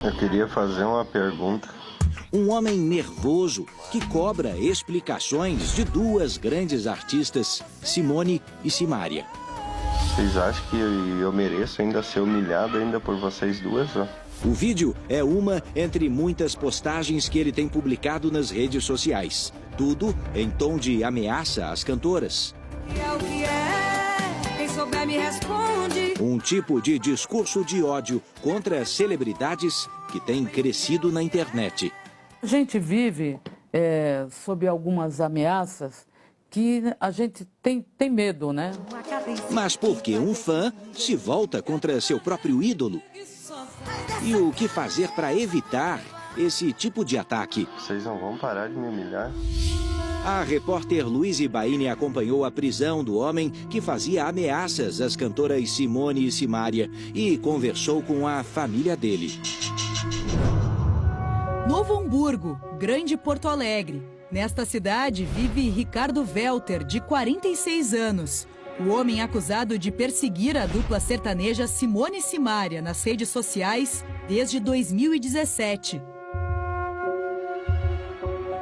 Eu queria fazer uma pergunta. Um homem nervoso que cobra explicações de duas grandes artistas, Simone e Simária. Vocês acham que eu mereço ainda ser humilhado ainda por vocês duas? Ó? O vídeo é uma entre muitas postagens que ele tem publicado nas redes sociais. Tudo em tom de ameaça às cantoras. Quem souber me responde. Um tipo de discurso de ódio contra celebridades que tem crescido na internet. A gente vive sob algumas ameaças que a gente tem medo, né? Mas por que um fã se volta contra seu próprio ídolo? E o que fazer para evitar esse tipo de ataque? Vocês não vão parar de me humilhar? A repórter Luíse Baini acompanhou a prisão do homem que fazia ameaças às cantoras Simone e Simária e conversou com a família dele. Novo Hamburgo, Grande Porto Alegre. Nesta cidade vive Ricardo Welter, de 46 anos. O homem acusado de perseguir a dupla sertaneja Simone e Simária nas redes sociais desde 2017.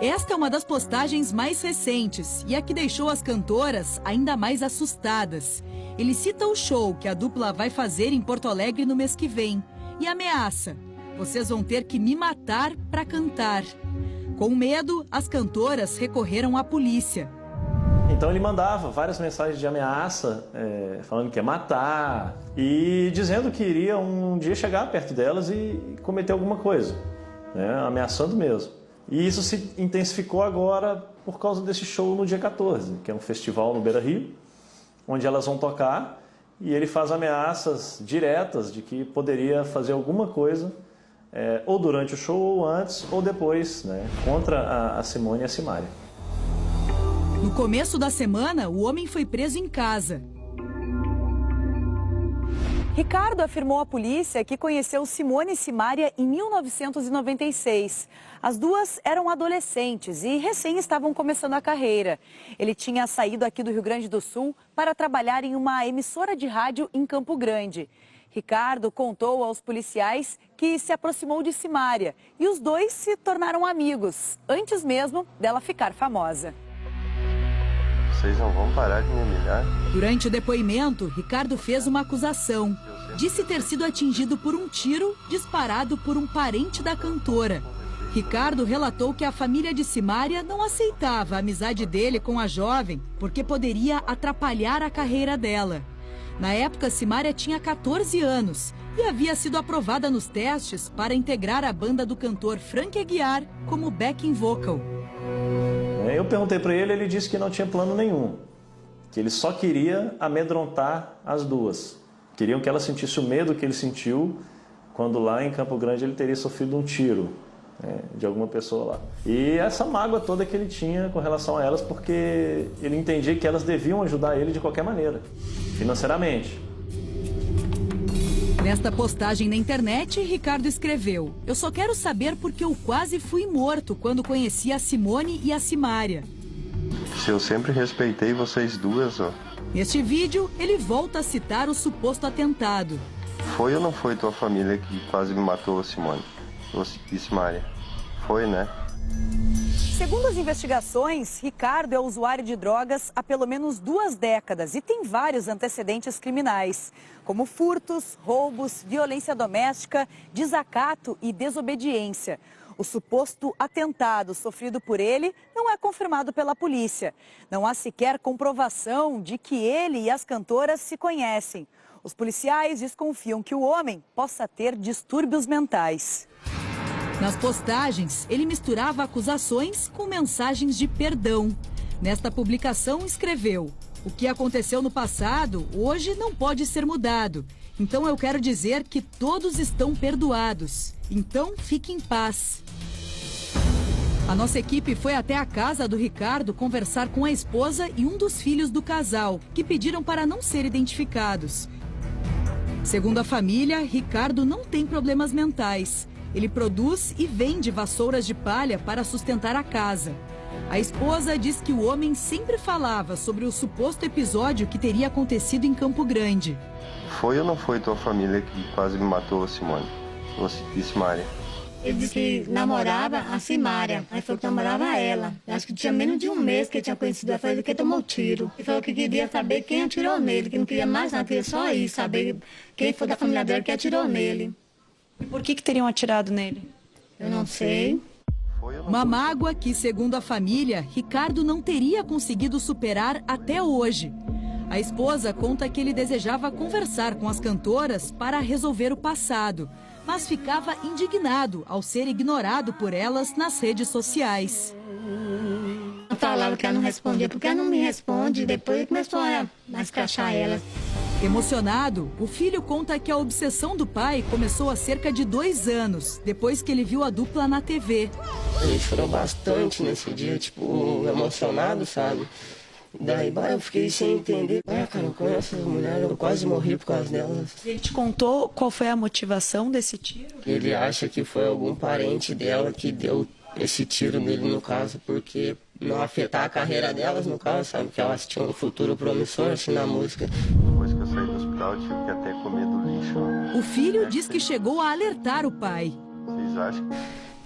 Esta é uma das postagens mais recentes e a que deixou as cantoras ainda mais assustadas. Ele cita o show que a dupla vai fazer em Porto Alegre no mês que vem e ameaça: vocês vão ter que me matar para cantar. Com medo, as cantoras recorreram à polícia. Então ele mandava várias mensagens de ameaça, falando que ia matar e dizendo que iria um dia chegar perto delas e cometer alguma coisa, né, ameaçando mesmo. E isso se intensificou agora por causa desse show no dia 14, que é um festival no Beira-Rio, onde elas vão tocar e ele faz ameaças diretas de que poderia fazer alguma coisa, ou durante o show, ou antes, ou depois, né, contra a Simone e a Simária. No começo da semana, o homem foi preso em casa. Ricardo afirmou à polícia que conheceu Simone e Simária em 1996. As duas eram adolescentes e recém estavam começando a carreira. Ele tinha saído aqui do Rio Grande do Sul para trabalhar em uma emissora de rádio em Campo Grande. Ricardo contou aos policiais que se aproximou de Simária e os dois se tornaram amigos, antes mesmo dela ficar famosa. Vocês não vão parar de me humilhar? Durante o depoimento, Ricardo fez uma acusação. Disse ter sido atingido por um tiro disparado por um parente da cantora. Ricardo relatou que a família de Simária não aceitava a amizade dele com a jovem porque poderia atrapalhar a carreira dela. Na época, Simária tinha 14 anos e havia sido aprovada nos testes para integrar a banda do cantor Frank Aguiar como backing vocal. Eu perguntei para ele, ele disse que não tinha plano nenhum, que ele só queria amedrontar as duas. Queriam que ela sentisse o medo que ele sentiu quando lá em Campo Grande ele teria sofrido um tiro, de alguma pessoa lá. E essa mágoa toda que ele tinha com relação a elas, porque ele entendia que elas deviam ajudar ele de qualquer maneira, financeiramente. Nesta postagem na internet, Ricardo escreveu: "Eu só quero saber porque eu quase fui morto quando conheci a Simone e a Simária." Se eu sempre respeitei vocês duas, ó. Neste vídeo, ele volta a citar o suposto atentado. Foi ou não foi tua família que quase me matou, Simone e Simária? Foi, né? Segundo as investigações, Ricardo é usuário de drogas há pelo menos 2 décadas e tem vários antecedentes criminais, como furtos, roubos, violência doméstica, desacato e desobediência. O suposto atentado sofrido por ele não é confirmado pela polícia. Não há sequer comprovação de que ele e as cantoras se conhecem. Os policiais desconfiam que o homem possa ter distúrbios mentais. Nas postagens, ele misturava acusações com mensagens de perdão. Nesta publicação, escreveu: "O que aconteceu no passado, hoje não pode ser mudado. Então eu quero dizer que todos estão perdoados. Então fique em paz." A nossa equipe foi até a casa do Ricardo conversar com a esposa e um dos filhos do casal, que pediram para não ser identificados. Segundo a família, Ricardo não tem problemas mentais. Ele produz e vende vassouras de palha para sustentar a casa. A esposa diz que o homem sempre falava sobre o suposto episódio que teria acontecido em Campo Grande. Foi ou não foi tua família que quase me matou, Simone e Simária. Ele disse que namorava a Simária, aí falou que namorava ela. Acho que tinha menos de um mês que ele tinha conhecido ela, foi que tomou tiro. Ele falou que queria saber quem atirou nele, que não queria mais nada, queria só ir, saber quem foi da família dela que atirou nele. E por que teriam atirado nele? Eu não sei. Uma mágoa que, segundo a família, Ricardo não teria conseguido superar até hoje. A esposa conta que ele desejava conversar com as cantoras para resolver o passado, mas ficava indignado ao ser ignorado por elas nas redes sociais. Eu falava que ela não respondia, porque ela não me responde, depois começou a escrachar ela. Emocionado, o filho conta que a obsessão do pai começou há cerca de 2 anos, depois que ele viu a dupla na TV. Ele chorou bastante nesse dia, tipo, emocionado, sabe? Daí, eu fiquei sem entender. Cara, eu conheço as mulheres, eu quase morri por causa delas. Ele te contou qual foi a motivação desse tiro? Ele acha que foi algum parente dela que deu esse tiro nele, no caso, porque não afetar a carreira delas, no caso, sabe? Que elas tinham um futuro promissor, assim, na música. Depois que eu saí do hospital, eu tive que até comer do lixo. O filho diz que chegou a alertar o pai. Vocês acham?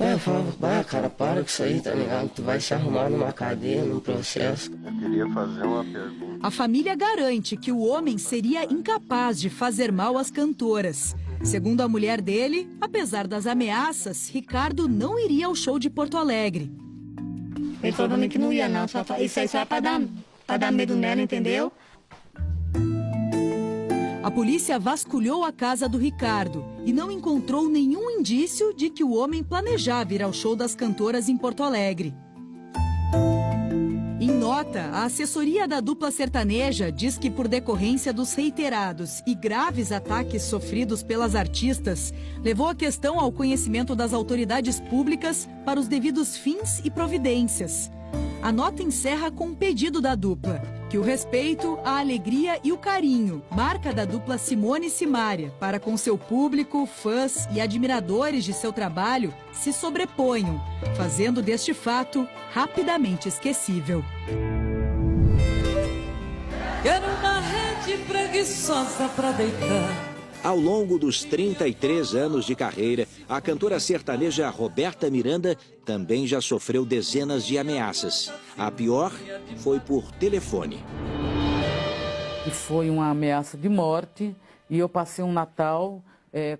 Eu falava, cara, para com isso aí, tá ligado? Tu vai se arrumar numa cadeia, num processo. Eu queria fazer uma pergunta. A família garante que o homem seria incapaz de fazer mal às cantoras. Segundo a mulher dele, apesar das ameaças, Ricardo não iria ao show de Porto Alegre. Ele falou pra mim que não ia, não. Isso aí só é pra dar medo nela, entendeu? A polícia vasculhou a casa do Ricardo e não encontrou nenhum indício de que o homem planejava ir ao show das cantoras em Porto Alegre. Em nota, a assessoria da dupla sertaneja diz que, por decorrência dos reiterados e graves ataques sofridos pelas artistas, levou a questão ao conhecimento das autoridades públicas para os devidos fins e providências. A nota encerra com um pedido da dupla, que o respeito, a alegria e o carinho, marca da dupla Simone e Simária, para com seu público, fãs e admiradores de seu trabalho, se sobreponham, fazendo deste fato rapidamente esquecível. Quero uma rede preguiçosa pra deitar. Ao longo dos 33 anos de carreira, a cantora sertaneja Roberta Miranda também já sofreu dezenas de ameaças. A pior foi por telefone. E foi uma ameaça de morte e eu passei um Natal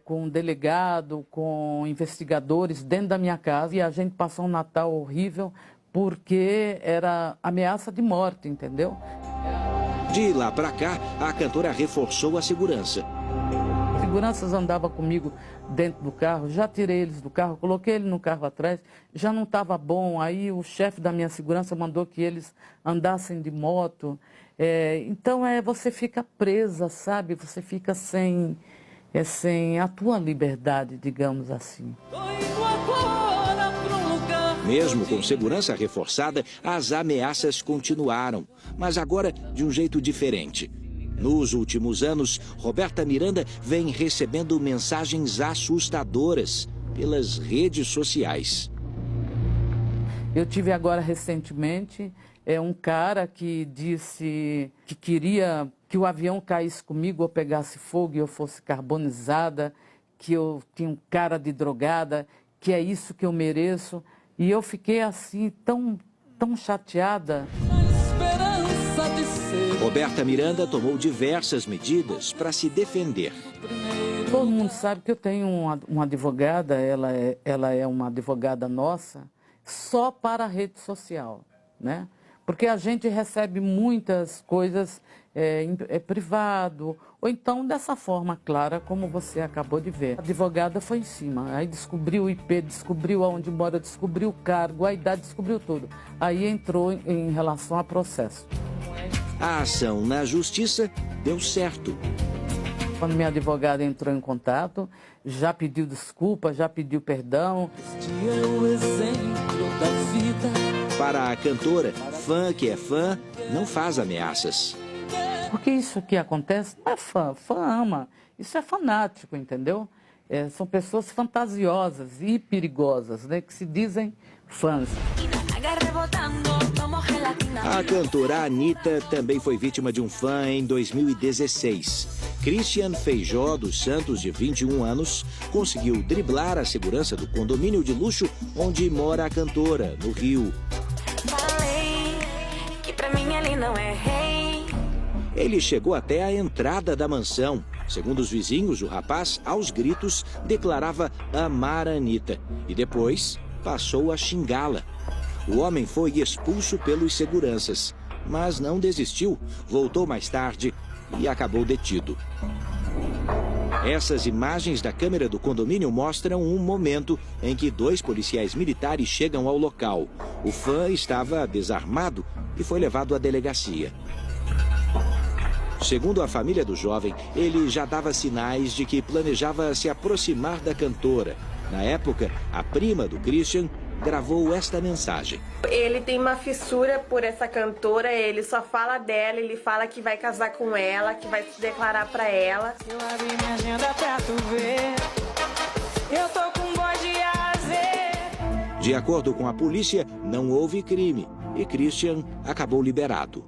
com um delegado, com investigadores dentro da minha casa e a gente passou um Natal horrível porque era ameaça de morte, entendeu? De lá para cá, a cantora reforçou a segurança. Seguranças andavam comigo dentro do carro, já tirei eles do carro, coloquei ele no carro atrás, já não estava bom, aí o chefe da minha segurança mandou que eles andassem de moto. Então você fica presa, sabe? Você fica sem a tua liberdade, digamos assim. Mesmo com segurança reforçada, as ameaças continuaram, mas agora de um jeito diferente. Nos últimos anos, Roberta Miranda vem recebendo mensagens assustadoras pelas redes sociais. Eu tive agora recentemente um cara que disse que queria que o avião caísse comigo ou pegasse fogo e eu fosse carbonizada, que eu tinha um cara de drogada, que é isso que eu mereço. E eu fiquei assim tão chateada. Roberta Miranda tomou diversas medidas para se defender. Todo mundo sabe que eu tenho uma advogada, ela é uma advogada nossa, só para a rede social, né? Porque a gente recebe muitas coisas privado, ou então dessa forma clara, como você acabou de ver. A advogada foi em cima, aí descobriu o IP, descobriu aonde mora, descobriu o cargo, a idade, descobriu tudo. Aí entrou em relação a processo. A ação na justiça deu certo. Quando minha advogada entrou em contato, já pediu desculpa, já pediu perdão. Este é o exemplo da vida. Para a cantora, fã que é fã não faz ameaças. Porque isso que acontece não é fã ama. Isso é fanático, entendeu? São pessoas fantasiosas e perigosas, né, que se dizem fãs. A cantora Anitta também foi vítima de um fã em 2016. Christian Feijó dos Santos, de 21 anos, conseguiu driblar a segurança do condomínio de luxo onde mora a cantora, no Rio. Falei que pra mim ele não é rei. Ele chegou até a entrada da mansão. Segundo os vizinhos, o rapaz, aos gritos, declarava amar a Anitta e depois passou a xingá-la. O homem foi expulso pelos seguranças, mas não desistiu, voltou mais tarde e acabou detido. Essas imagens da câmera do condomínio mostram um momento em que 2 policiais militares chegam ao local. O fã estava desarmado e foi levado à delegacia. Segundo a família do jovem, ele já dava sinais de que planejava se aproximar da cantora. Na época, a prima do Christian gravou esta mensagem. Ele tem uma fissura por essa cantora, ele só fala dela, ele fala que vai casar com ela, que vai se declarar pra ela. Eu abri minha agenda pra tu ver, eu tô com voz de azer. De acordo com a polícia, não houve crime e Christian acabou liberado.